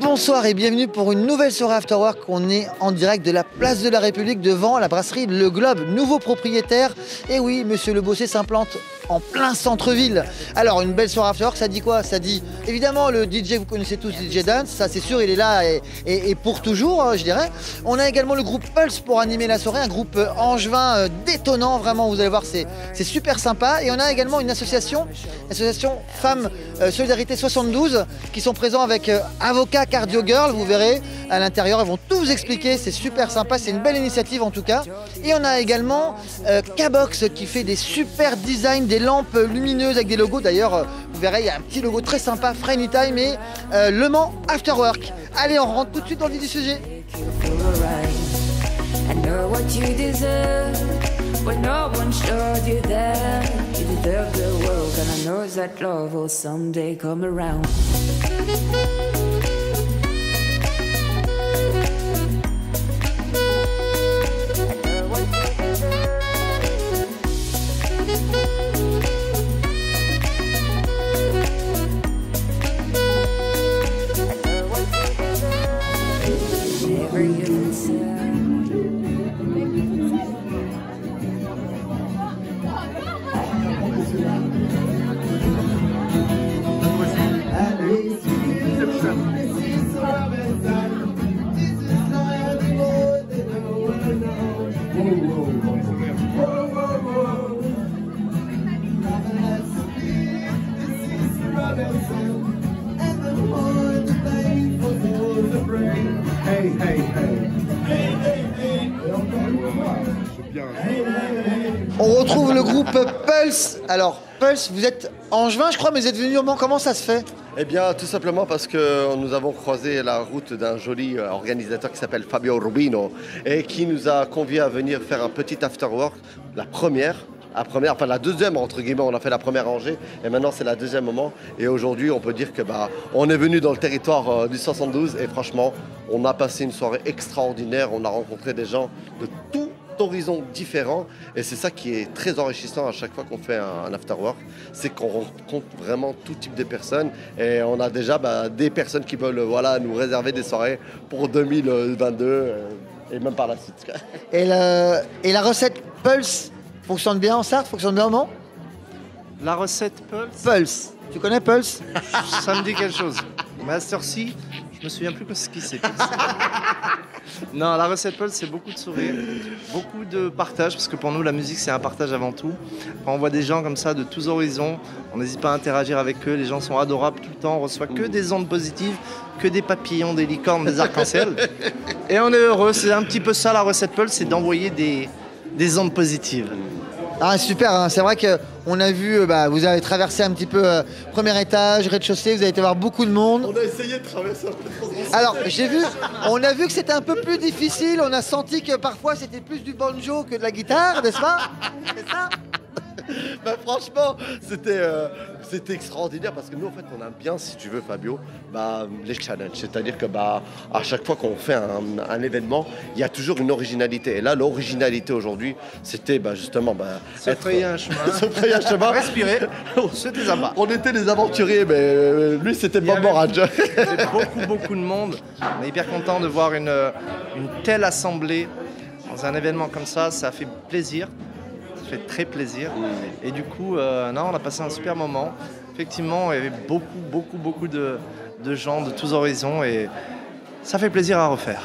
Bonsoir et bienvenue pour une nouvelle soirée After Work. On est en direct de la place de la République devant la brasserie Le Globe, nouveau propriétaire. Et oui, monsieur Le Bossé s'implante en plein centre-ville. Alors, une belle soirée After Work, ça dit quoi? Ça dit évidemment le DJ, vous connaissez tous DJ Dance, ça c'est sûr, il est là et pour toujours, je dirais. On a également le groupe Pulse pour animer la soirée, un groupe angevin détonnant, vraiment, vous allez voir, c'est super sympa. Et on a également une association Femmes Solidarité 72, qui sont présents avec Avocat Cardio Girl, vous verrez à l'intérieur, ils vont tout vous expliquer, c'est super sympa, c'est une belle initiative en tout cas. Et on a également K-Box qui fait des super designs, des lampes lumineuses avec des logos. D'ailleurs, vous verrez, il y a un petit logo très sympa, Friend Anytime et Le Mans After Work. Allez, on rentre tout de suite dans le vif du sujet. When no one showed you that you deserve the world, and I know that love will someday come around. On retrouve le groupe Pulse. Alors, Pulse, vous êtes angevin, je crois, mais vous êtes venu au Mans. Comment ça se fait? Eh bien, tout simplement parce que nous avons croisé la route d'un joli organisateur qui s'appelle Fabio Rubino et qui nous a conviés à venir faire un petit afterwork, la deuxième entre guillemets. On a fait la première à Angers et maintenant c'est la deuxième moment. Et aujourd'hui, on peut dire que on est venu dans le territoire du 72 et franchement, on a passé une soirée extraordinaire. On a rencontré des gens de tout horizons différents et c'est ça qui est très enrichissant à chaque fois qu'on fait un afterwork, c'est qu'on rencontre vraiment tout type de personnes et on a déjà des personnes qui veulent nous réserver des soirées pour 2022 et même par la suite. Et la recette Pulse fonctionne bien en Sarthe, fonctionne bien au Mans? La recette Pulse? Pulse, tu connais Pulse? Ça me dit quelque chose. Mais à cette heure-ci, je me souviens plus ce qui c'est Pulse. Non, la recette Pulse, c'est beaucoup de sourires, beaucoup de partage, parce que pour nous, la musique, c'est un partage avant tout. Quand on voit des gens comme ça, de tous horizons, on n'hésite pas à interagir avec eux. Les gens sont adorables tout le temps, on reçoit que des ondes positives, que des papillons, des licornes, des arcs-en-ciel. Et on est heureux, c'est un petit peu ça la recette Pulse, c'est d'envoyer des ondes positives. Ah super, hein. C'est vrai qu'on a vu, vous avez traversé un petit peu premier étage, rez-de-chaussée, vous avez été voir beaucoup de monde. On a essayé de traverser un peu. Alors on a vu que c'était un peu plus difficile, on a senti que parfois c'était plus du banjo que de la guitare, n'est-ce pas? C'est ça? Franchement, c'était extraordinaire parce que nous, en fait, on aime bien, si tu veux, Fabio, les challenges. C'est-à-dire que à chaque fois qu'on fait un événement, il y a toujours une originalité. Et là, l'originalité aujourd'hui, c'était justement se frayer un chemin. Respirer. C'était sympa. On était des aventuriers, mais lui, c'était Bob Moran. Il y avait beaucoup de monde. On est hyper content de voir une telle assemblée dans un événement comme ça. Ça fait plaisir. Ça fait très plaisir. Et du coup, on a passé un super moment. Effectivement, il y avait beaucoup de gens de tous horizons et ça fait plaisir à refaire.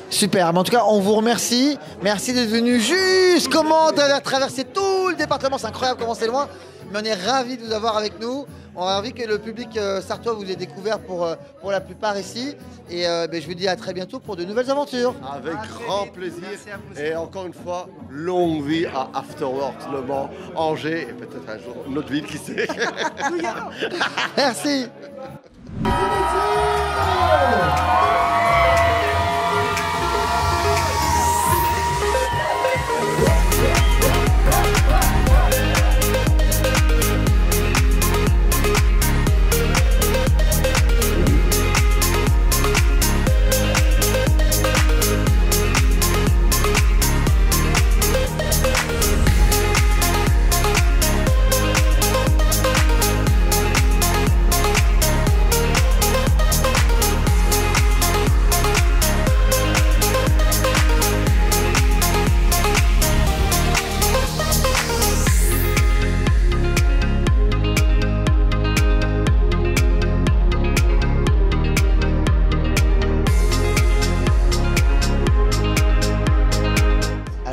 Super, mais en tout cas, on vous remercie. Merci d'être venu jusqu'au Mans, d'avoir traversé tout le département. C'est incroyable comment c'est loin. Mais on est ravis de vous avoir avec nous. On est ravis que le public sartois vous ait découvert pour la plupart ici. Et je vous dis à très bientôt pour de nouvelles aventures. Avec grand plaisir. Et encore une fois, longue vie à Afterwork, Le Mans, Angers et peut-être un jour une autre ville, qui sait. Merci.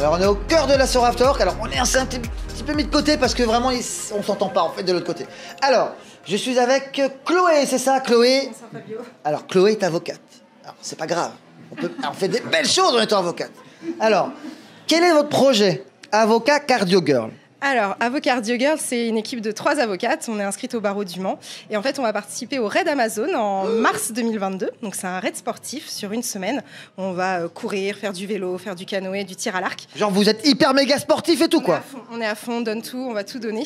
Alors on est au cœur de la soirée After Work. Alors on est un petit peu mis de côté parce que vraiment on s'entend pas en fait de l'autre côté. Alors je suis avec Chloé, c'est ça Chloé? Bonsoir Fabio. Alors Chloé est avocate. Alors c'est pas grave. On fait des belles choses en étant avocate. Alors, quel est votre projet? Avocat Cardio Girl. Alors, Avocat Cardio Girl, c'est une équipe de 3 avocates. On est inscrite au barreau du Mans. Et en fait, on va participer au Raid Amazon en mars 2022. Donc, c'est un raid sportif sur une semaine. On va courir, faire du vélo, faire du canoë, du tir à l'arc. Genre, vous êtes hyper méga sportif et tout, quoi. On est à fond, on donne tout, on va tout donner.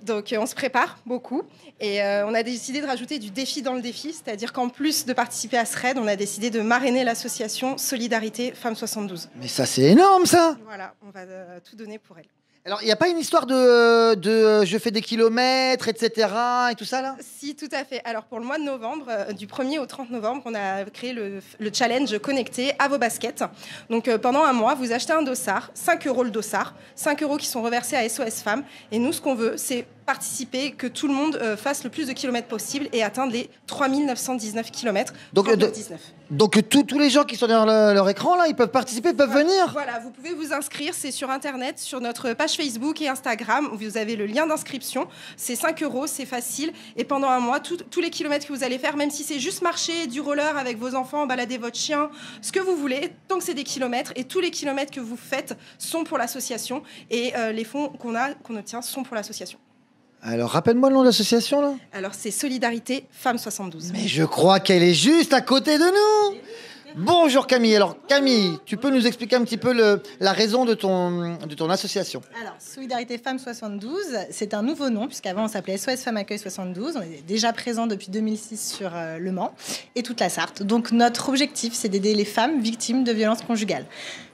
Donc, on se prépare beaucoup. Et on a décidé de rajouter du défi dans le défi. C'est-à-dire qu'en plus de participer à ce raid, on a décidé de marrainer l'association Solidarité Femmes 72. Mais ça, c'est énorme, ça. Voilà, on va tout donner pour elle. Alors, il n'y a pas une histoire de je fais des kilomètres, etc. et tout ça, là? Si, tout à fait. Alors, pour le mois de novembre, du 1er au 30 novembre, on a créé le challenge connecté à vos baskets. Donc, pendant un mois, vous achetez un dossard, 5 € le dossard, 5 € qui sont reversés à SOS Femmes. Et nous, ce qu'on veut, c'est participer, que tout le monde fasse le plus de kilomètres possible et atteindre les 3919 kilomètres. Donc, tous les gens qui sont derrière leur écran, là, ils peuvent participer, ils peuvent venir? Voilà, vous pouvez vous inscrire, c'est sur Internet, sur notre page Facebook et Instagram, où vous avez le lien d'inscription. C'est 5 €, c'est facile. Et pendant un mois, tous les kilomètres que vous allez faire, même si c'est juste marcher, du roller avec vos enfants, balader votre chien, ce que vous voulez, tant que c'est des kilomètres, et tous les kilomètres que vous faites sont pour l'association, et les fonds qu'on obtient sont pour l'association. Alors, rappelle-moi le nom de l'association, là. Alors, c'est Solidarité Femmes 72. Mais je crois qu'elle est juste à côté de nous. Bonjour Camille. Alors Camille, tu peux nous expliquer un petit peu la raison de ton association? Alors, Solidarité Femmes 72, c'est un nouveau nom, puisqu'avant on s'appelait SOS Femmes Accueil 72. On est déjà présent depuis 2006 sur Le Mans et toute la Sarthe. Donc notre objectif, c'est d'aider les femmes victimes de violences conjugales.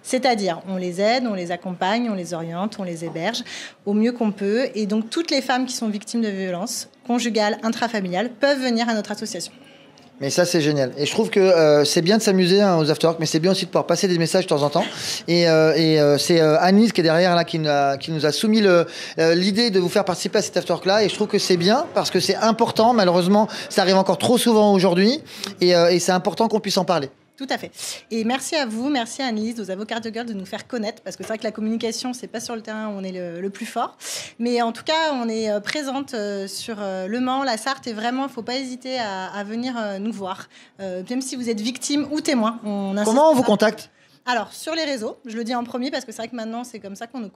C'est-à-dire, on les aide, on les accompagne, on les oriente, on les héberge au mieux qu'on peut. Et donc toutes les femmes qui sont victimes de violences conjugales, intrafamiliales, peuvent venir à notre association. Mais ça, c'est génial. Et je trouve que c'est bien de s'amuser aux after-work, mais c'est bien aussi de pouvoir passer des messages de temps en temps. Et c'est Anise qui est derrière, là, qui nous a soumis l'idée de vous faire participer à cet after-work-là. Et je trouve que c'est bien parce que c'est important. Malheureusement, ça arrive encore trop souvent aujourd'hui. Et c'est important qu'on puisse en parler. Tout à fait. Et merci à vous, merci à Annelise, aux avocats de Girl de nous faire connaître, parce que c'est vrai que la communication, c'est pas sur le terrain où on est le plus fort. Mais en tout cas, on est présente sur Le Mans, la Sarthe, et vraiment, il ne faut pas hésiter à venir nous voir, même si vous êtes victime ou témoin. Comment on vous contacte ? Alors, sur les réseaux, je le dis en premier parce que c'est vrai que maintenant, c'est comme ça qu'on nous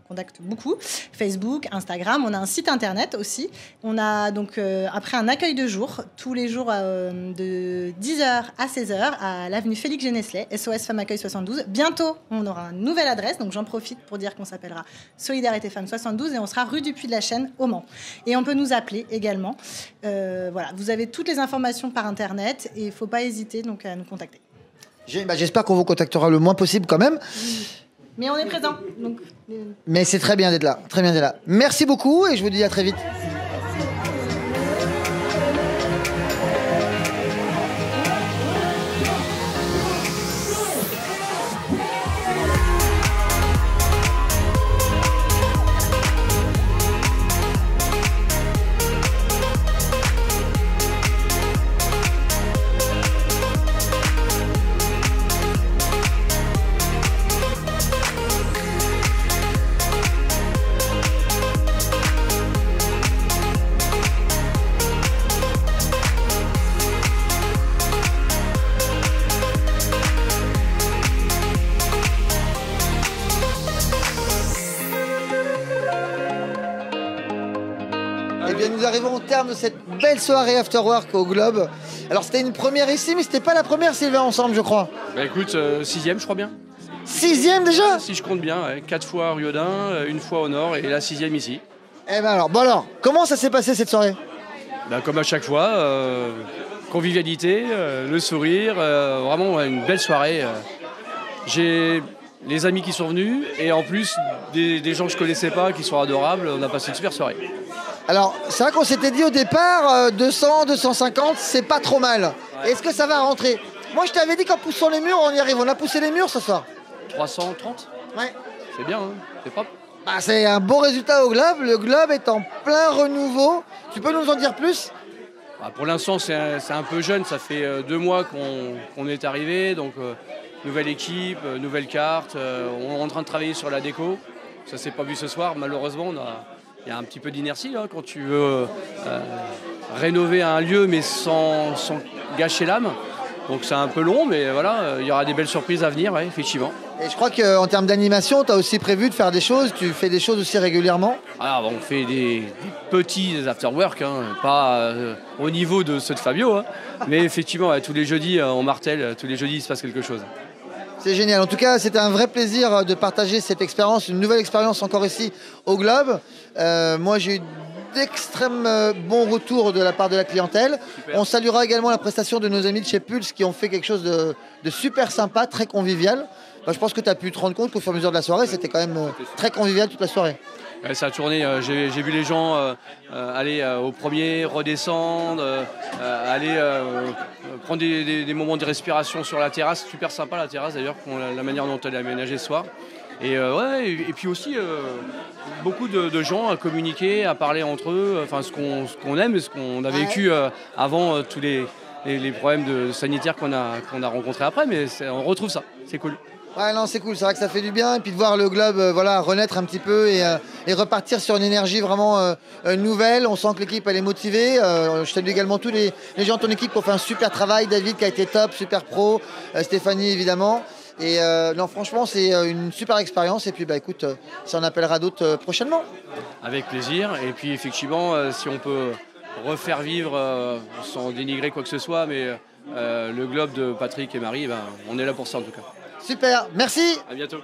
contacte beaucoup. Facebook, Instagram, on a un site internet aussi. On a donc, après un accueil de jour, tous les jours de 10h à 16h à l'avenue Félix Génesley, SOS Femmes Accueil 72. Bientôt, on aura une nouvelle adresse, donc j'en profite pour dire qu'on s'appellera Solidarité Femmes 72 et on sera rue du Puy de la Chêne au Mans. Et on peut nous appeler également. Voilà, vous avez toutes les informations par internet et il ne faut pas hésiter donc, à nous contacter. J'espère qu'on vous contactera le moins possible quand même. Mais on est présent. Donc... Mais c'est très bien d'être là. Très bien d'être là. Merci beaucoup et je vous dis à très vite. Eh bien, nous arrivons au terme de cette belle soirée After Work au Globe. Alors, c'était une première ici, mais c'était pas la première, Sylvain, ensemble, je crois. Bah écoute, 6e, je crois bien. 6e déjà ? Si je compte bien, ouais. 4 fois à Riodin, une fois au Nord et la 6e ici. Eh ben alors, comment ça s'est passé cette soirée ? Bah, comme à chaque fois, convivialité, le sourire, vraiment une belle soirée. J'ai les amis qui sont venus et en plus des gens que je connaissais pas qui sont adorables. On a passé une super soirée. Alors, c'est vrai qu'on s'était dit au départ, 200, 250, c'est pas trop mal. Ouais. Est-ce que ça va rentrer ? Moi, je t'avais dit qu'en poussant les murs, on y arrive. On a poussé les murs ce soir. 330 ? Ouais. C'est bien, hein, c'est propre. Bah, c'est un beau résultat au Globe. Le Globe est en plein renouveau. Tu peux nous en dire plus ? Bah, pour l'instant, c'est un peu jeune. Ça fait 2 mois qu'on est arrivé. Donc, nouvelle équipe, nouvelle carte. On est en train de travailler sur la déco. Ça s'est pas vu ce soir, malheureusement. Il y a un petit peu d'inertie là, quand tu veux rénover un lieu mais sans gâcher l'âme. Donc c'est un peu long, mais voilà, il y aura des belles surprises à venir, ouais, effectivement. Et je crois qu'en termes d'animation, tu as aussi prévu de faire des choses, tu fais des choses aussi régulièrement. Alors, on fait des petits after-work, hein, pas au niveau de ceux de Fabio, hein, mais effectivement, ouais, tous les jeudis, on martèle, tous les jeudis, il se passe quelque chose. C'est génial. En tout cas, c'était un vrai plaisir de partager cette expérience, une nouvelle expérience encore ici au Globe. Moi, j'ai eu d'extrêmes bons retours de la part de la clientèle. Super. On saluera également la prestation de nos amis de chez Pulse qui ont fait quelque chose de super sympa, très convivial. Je pense que tu as pu te rendre compte qu'au fur et à mesure de la soirée, c'était quand même très convivial toute la soirée. Ouais, ça a tourné, j'ai vu les gens aller au premier, redescendre, aller prendre des moments de respiration sur la terrasse. Super sympa la terrasse d'ailleurs, la manière dont elle est aménagée ce soir. Et puis aussi beaucoup de gens à communiquer, à parler entre eux, enfin ce qu'on aime et ce qu'on a vécu avant tous les problèmes sanitaires qu'on a rencontrés après, mais on retrouve ça, c'est cool. Ouais, non, c'est cool, c'est vrai que ça fait du bien. Et puis de voir le Globe renaître un petit peu et repartir sur une énergie vraiment nouvelle. On sent que l'équipe elle est motivée. Je salue également tous les gens de ton équipe qui ont fait un super travail. David qui a été top, super pro. Stéphanie évidemment. Et non, franchement, c'est une super expérience. Et puis écoute, ça en appellera d'autres prochainement. Avec plaisir. Et puis effectivement, si on peut refaire vivre sans dénigrer quoi que ce soit, mais le Globe de Patrick et Marie, on est là pour ça en tout cas. Super, merci. À bientôt.